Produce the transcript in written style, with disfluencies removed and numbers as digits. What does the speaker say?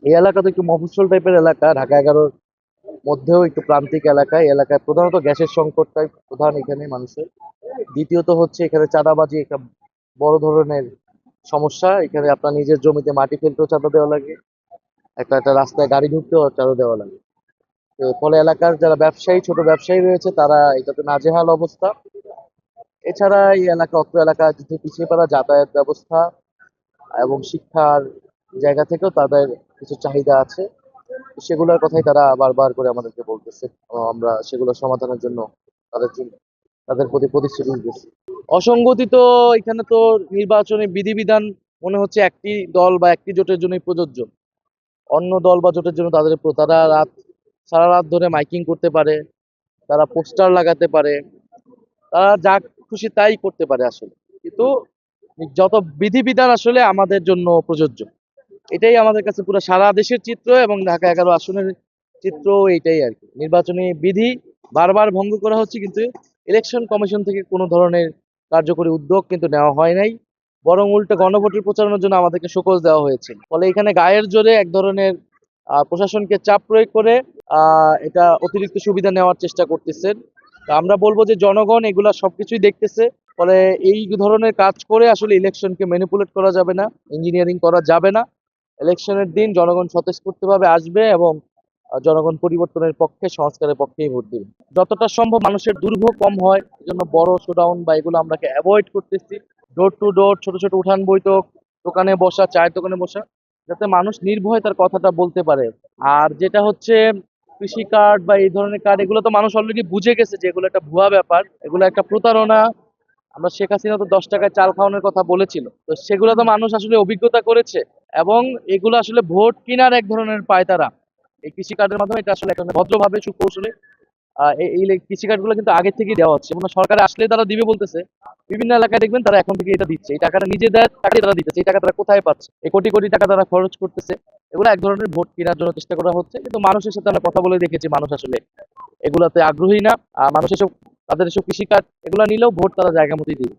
এই এলাকা তো একটু মফস্বল টাইপের এলাকা, ঢাকা 11-র মধ্যেও একটু প্রান্তিক এলাকা। এই এলাকায় প্রধানত গ্যাসের সংকটটাই প্রধান এখানে মানুষের। দ্বিতীয়ত হচ্ছে এখানে চাঁদাবাজি একটা বড় ধরনের সমস্যা। এখানে আপনার নিজের জমিতে মাটি ফেলতেও চাঁদা দেওয়া লাগে, একটা একটা রাস্তায় গাড়ি ঢুকতেও চাঁদা দেওয়া লাগে। তো ফলে এলাকার যারা ব্যবসায়ী, ছোট ব্যবসায়ী রয়েছে, তারা এটাতে নাজেহাল অবস্থা। এছাড়া এই এলাকা, অত্র এলাকা যেহেতু পিছিয়ে পড়া, যাতায়াত ব্যবস্থা এবং শিক্ষার জায়গা থেকেও তাদের কিছু চাহিদা আছে। সেগুলোর কথাই তারা বারবার করে আমাদেরকে বলতেছে। আমরা সেগুলো সমাধানের জন্য তাদের প্রতি প্রতিশ্রুতি দিতেছি। অসঙ্গতি তো এখানে তো নির্বাচনী বিধিবিধান মনে হচ্ছে একটি দল বা একটি জোটের জন্যই প্রযোজ্য। অন্য দল বা জোটের জন্য তারা সারা রাত ধরে মাইকিং করতে পারে, তারা পোস্টার লাগাতে পারে, তারা যা খুশি তাই করতে পারে আসলে। কিন্তু যত বিধিবিধান আসলে আমাদের জন্য প্রযোজ্য। এটাই আমাদের কাছে পুরো সারা দেশের চিত্র এবং ঢাকা 11 আসনের চিত্র এইটাই আর কি। নির্বাচনী বিধি বারবার ভঙ্গ করা হচ্ছে, কিন্তু ইলেকশন কমিশন থেকে কোনো ধরনের কার্যকরী উদ্যোগ কিন্তু নেওয়া হয় নাই। বরং উল্টো গণভোটের প্রচারণার জন্য আমাদেরকে শোকজ দেওয়া হয়েছে। ফলে এখানে গায়ের জোরে এক ধরনের প্রশাসনকে চাপ প্রয়োগ করে এটা অতিরিক্ত সুবিধা নেওয়ার চেষ্টা করতেছেন। তো আমরা বলবো যে জনগণ এগুলা সবকিছুই দেখতেছে। ফলে এই ধরনের কাজ করে আসলে ইলেকশনকে ম্যানিপুলেট করা যাবে না, ইঞ্জিনিয়ারিং করা যাবে না। ইলেকশনের দিন জনগণ স্বতঃস্ফূর্তভাবে আসবে এবং জনগণ পরিবর্তনের পক্ষে, সংস্কারের পক্ষেই ভোট দিবে। যতটা সম্ভব মানুষের দুর্ভোগ কম হয়, এজন্য বড় শোডাউন বা এগুলো আমরা অ্যাভয়েড করতেছি। ডোর টু ডোর, ছোট ছোট উঠান বৈঠক, দোকানে বসা, চায়ের দোকানে বসা, যাতে মানুষ নির্ভয়ে তার কথাটা বলতে পারে। আর যেটা হচ্ছে কৃষি কার্ড বা এই ধরনের কার্ড, এগুলো তো মানুষ অলরেডি বুঝে গেছে যে এগুলো একটা ভুয়া ব্যাপার, এগুলো একটা প্রতারণা। আমরা শেখ হাসিনা তো 10 টাকায় চাল খাওয়ানোর কথা বলেছিল, তো সেগুলো তো মানুষ আসলে অভিজ্ঞতা করেছে। এবং এগুলো আসলে ভোট কেনার এক ধরনের পায়তারা। এই কৃষি কার্ডের মাধ্যমে এটা আসলে একটা ভদ্রভাবে সুকৌশলে এই কৃষি কার্ড গুলো কিন্তু আগে থেকেই দেওয়া হচ্ছে, এবং সরকারে আসলে তারা দিবে বলতেছে। বিভিন্ন এলাকায় দেখবেন তারা এখন থেকে এটা দিচ্ছে, এই টাকাটা নিজে দেয়, টাকাই তারা দিতেছে। এই টাকা তারা কোথায় পাচ্ছে? এই কোটি কোটি টাকা তারা খরচ করতেছে। এগুলো এক ধরনের ভোট কেনার জন্য চেষ্টা করা হচ্ছে, কিন্তু মানুষের সাথে আমরা কথা বলে দেখেছি মানুষ আসলে এগুলাতে আগ্রহী না। মানুষ এসব, তাদের এসব কৃষি কার্ড এগুলো নিলেও ভোট তারা জায়গা মতোই দিবে।